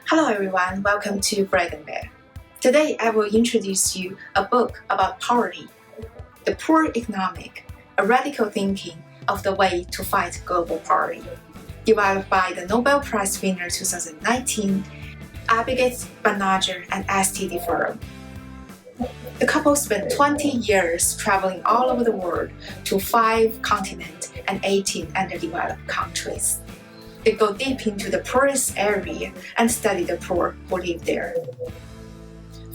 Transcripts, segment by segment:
Hello everyone, welcome to Bread and Bear. Today I will introduce you a book about poverty, The Poor Economic, a radical thinking of the way to fight global poverty, developed by the Nobel Prize winner 2019, Abhijit Banerjee and St. Deferro. The couple spent 20 years traveling all over the world to 5 continents and 18 underdeveloped countries. They go deep into the poorest area and study the poor who live there.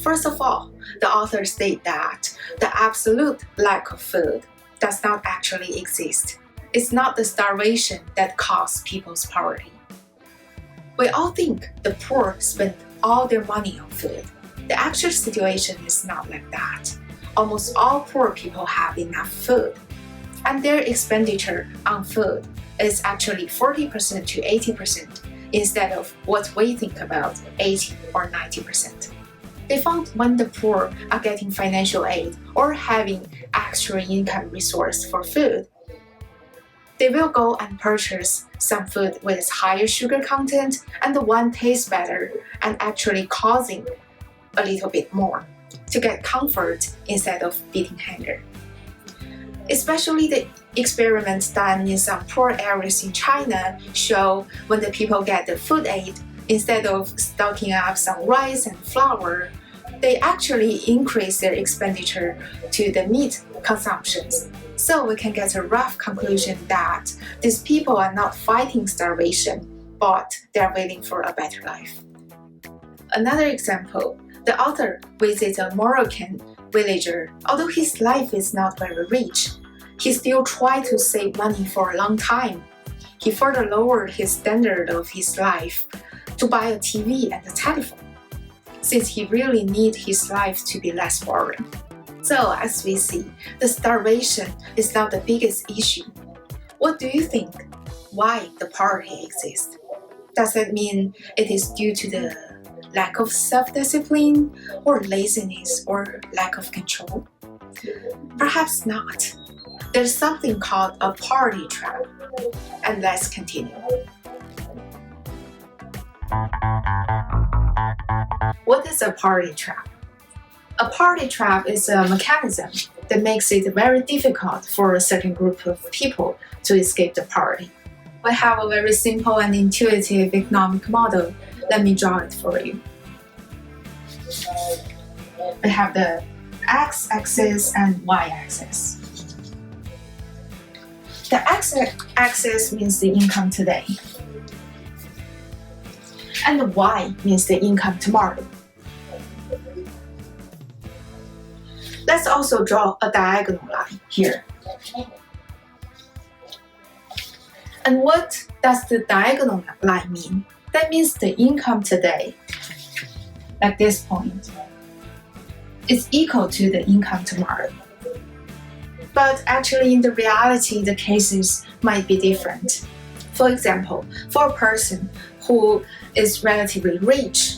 First of all, the authors state that the absolute lack of food does not actually exist. It's not the starvation that causes people's poverty. We all think the poor spend all their money on food. The actual situation is not like that. Almost all poor people have enough food, and their expenditure on food is actually 40% to 80% instead of what we think about 80 or 90%. They found when the poor are getting financial aid or having extra income resource for food, they will go and purchase some food with higher sugar content and the one tastes better and actually causing a little bit more to get comfort instead of beating hunger. Especially the experiments done in some poor areas in China show when the people get the food aid, instead of stocking up some rice and flour, they actually increase their expenditure to the meat consumptions. So we can get a rough conclusion that these people are not fighting starvation, but they are waiting for a better life. Another example, the author visits a Moroccan villager. Although his life is not very rich, he still tried to save money for a long time. He further lowered his standard of his life to buy a TV and a telephone, since he really needs his life to be less boring. So as we see, the starvation is not the biggest issue. What do you think? Why the poverty exists? Does it mean it is due to the lack of self-discipline, or laziness, or lack of control? Perhaps not. There's something called a poverty trap. And let's continue. What is a poverty trap? A poverty trap is a mechanism that makes it very difficult for a certain group of people to escape the poverty. We have a very simple and intuitive economic model. Let me draw it for you. We have the x-axis and y-axis. The x-axis means the income today, and the y means the income tomorrow. Let's also draw a diagonal line here. And what does the diagonal line mean? That means the income today, like this point, is equal to the income tomorrow. But actually in the reality, the cases might be different. For example, for a person who is relatively rich,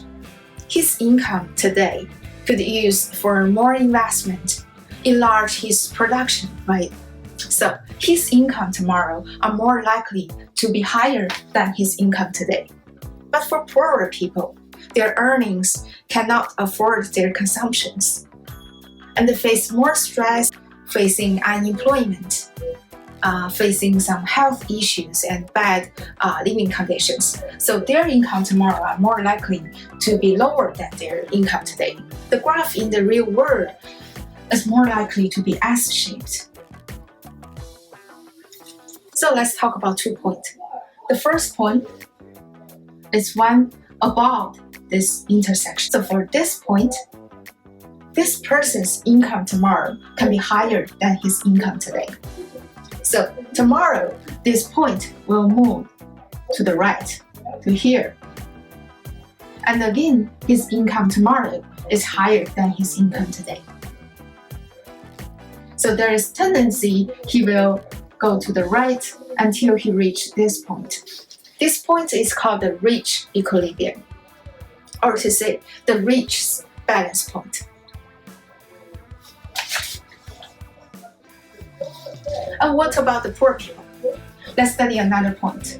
his income today could use for more investment, enlarge his production, right? So his income tomorrow are more likely to be higher than his income today. But for poorer people, their earnings cannot afford their consumptions, and they face more stress, facing unemployment, facing some health issues and bad living conditions. So their income tomorrow are more likely to be lower than their income today. The graph in the real world is more likely to be S-shaped. So let's talk about 2 points. The first point is one above this intersection. So for this point, this person's income tomorrow can be higher than his income today. So tomorrow, this point will move to the right, to here. And again, his income tomorrow is higher than his income today. So there is tendency he will go to the right until he reaches this point. This point is called the rich equilibrium, or to say, the rich balance point. And what about the poor people? Let's study another point.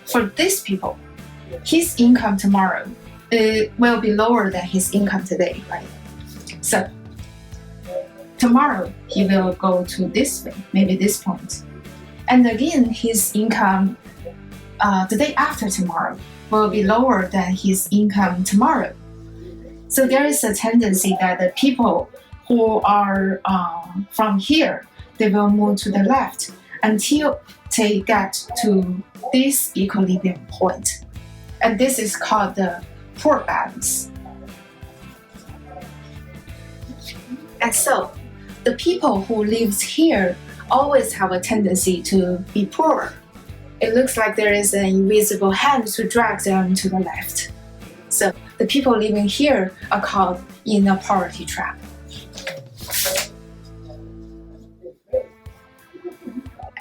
For these people, his income tomorrow it will be lower than his income today, right? So tomorrow he will go to this way, maybe this point. And again, his income the day after tomorrow will be lower than his income tomorrow. So there is a tendency that the people who are from here, they will move to the left until they get to this equilibrium point. And this is called the poor balance. And so the people who live here always have a tendency to be poor. It looks like there is an invisible hand to drag them to the left. So the people living here are called in a poverty trap.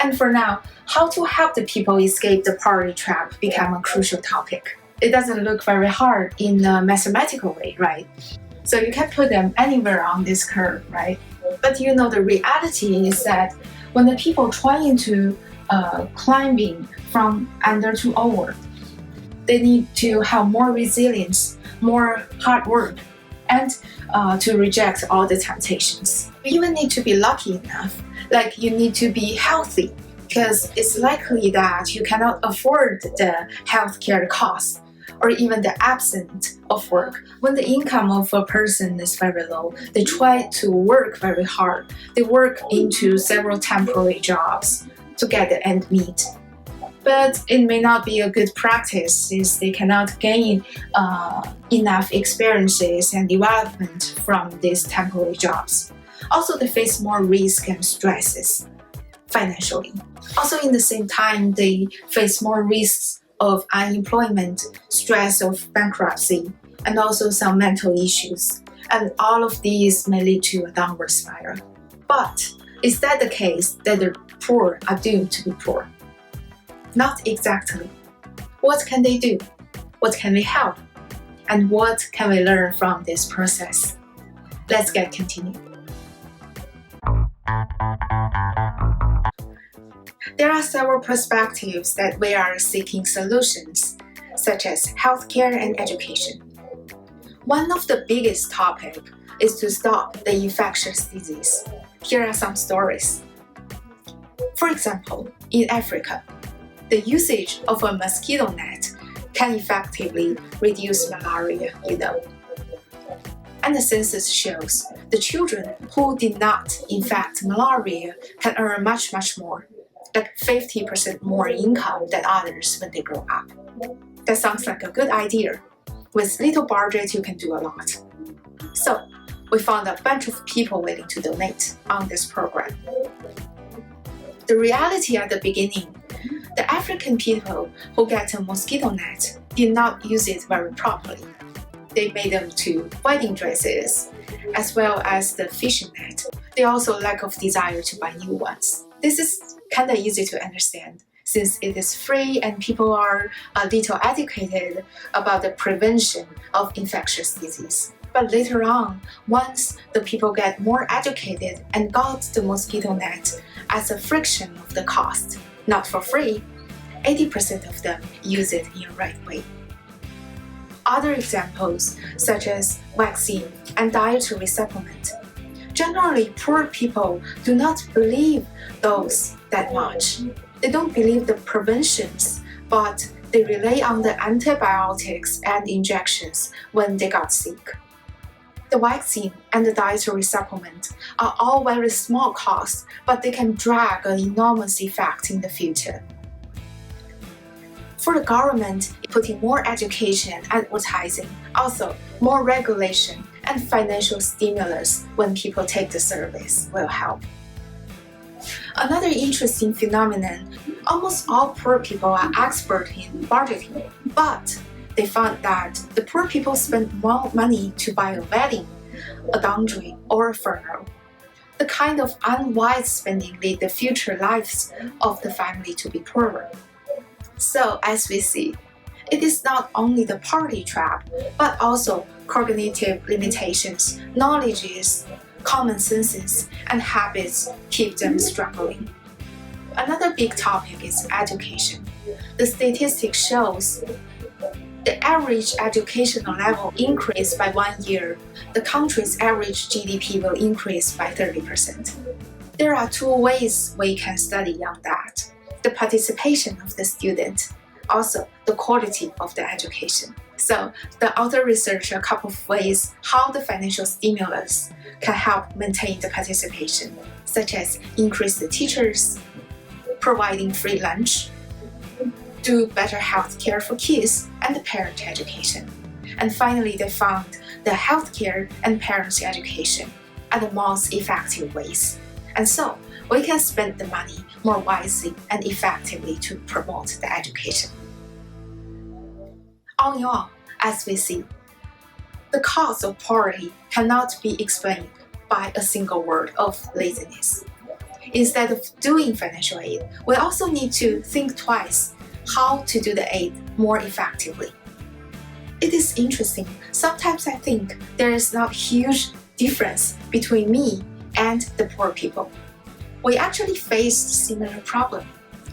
And for now, how to help the people escape the poverty trap become a crucial topic. It doesn't look very hard in a mathematical way, right? So you can put them anywhere on this curve, right? But you know, the reality is that when the people trying to climbing from under to over, they need to have more resilience, more hard work, and to reject all the temptations. You even need to be lucky enough, like you need to be healthy, because it's likely that you cannot afford the healthcare costs or even the absence of work. When the income of a person is very low, they try to work very hard. They work into several temporary jobs to get the end meet. But it may not be a good practice since they cannot gain enough experiences and development from these temporary jobs. Also, they face more risk and stresses financially. Also, in the same time, they face more risks of unemployment, stress of bankruptcy, and also some mental issues. And all of these may lead to a downward spiral. But is that the case that the poor are doomed to be poor? Not exactly. What can they do? What can we help? And what can we learn from this process? Let's get continued. There are several perspectives that we are seeking solutions, such as healthcare and education. One of the biggest topics is to stop the infectious disease. Here are some stories. For example, in Africa, the usage of a mosquito net can effectively reduce malaria, And the census shows the children who did not infect malaria can earn much more, like 50% more income than others when they grow up. That sounds like a good idea. With little budget, you can do a lot. So, we found a bunch of people willing to donate on this program. The reality at the beginning, the African people who get a mosquito net did not use it very properly. They made them to wedding dresses, as well as the fishing net. They also lack of desire to buy new ones. This is kind of easy to understand since it is free and people are a little educated about the prevention of infectious disease. But later on, once the people get more educated and got the mosquito net as a fraction of the cost, not for free, 80% of them use it in the right way. Other examples, such as vaccine and dietary supplement. Generally, poor people do not believe those that much. They don't believe the preventions, but they rely on the antibiotics and injections when they got sick. The vaccine and the dietary supplement are all very small costs, but they can drag an enormous effect in the future. For the government, putting more education, advertising, also more regulation and financial stimulus when people take the service will help. Another interesting phenomenon, almost all poor people are expert in budgeting, but they found that the poor people spend more money to buy a wedding, a laundry, or a funeral. The kind of unwise spending lead the future lives of the family to be poorer. So, as we see, it is not only the poverty trap, but also cognitive limitations, knowledges, common senses, and habits keep them struggling. Another big topic is education. The statistics shows the average educational level increased by 1 year, the country's average GDP will increase by 30%. There are two ways we can study on that: the participation of the student, also the quality of the education. So the author researched a couple of ways how the financial stimulus can help maintain the participation, such as increase the teachers, providing free lunch, do better health care for kids, and parent education. And finally, they found the healthcare and parents' education are the most effective ways. And so, we can spend the money more wisely and effectively to promote the education. All in all, as we see, the cause of poverty cannot be explained by a single word of laziness. Instead of doing financial aid, we also need to think twice how to do the aid more effectively. It is interesting. Sometimes I think there is not huge difference between me and the poor people. We actually face similar problems,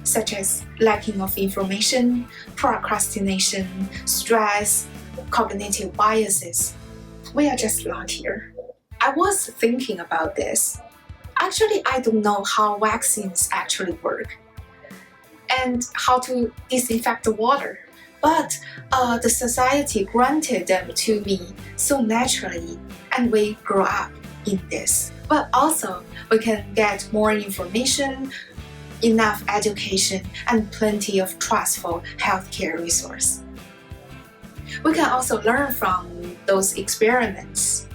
such as lacking of information, procrastination, stress, cognitive biases. We are just luckier. I was thinking about this. Actually, I don't know how vaccines actually work and how to disinfect the water. But the society granted them to me so naturally, and we grow up in this. But also, we can get more information, enough education, and plenty of trustful healthcare resource. We can also learn from those experiments,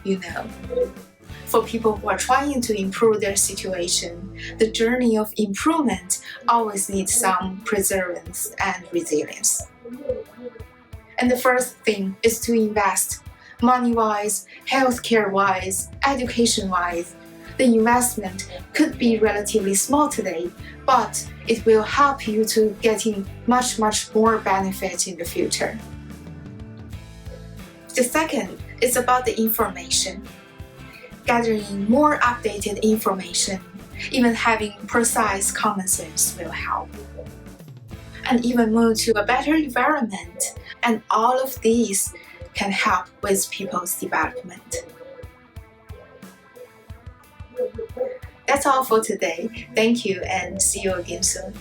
For people who are trying to improve their situation, the journey of improvement always needs some perseverance and resilience. And the first thing is to invest money-wise, healthcare-wise, education-wise. The investment could be relatively small today, but it will help you to getting much more benefit in the future. The second is about the information. Gathering more updated information, even having precise common sense will help. And even move to a better environment, and all of these can help with people's development. That's all for today. Thank you and see you again soon.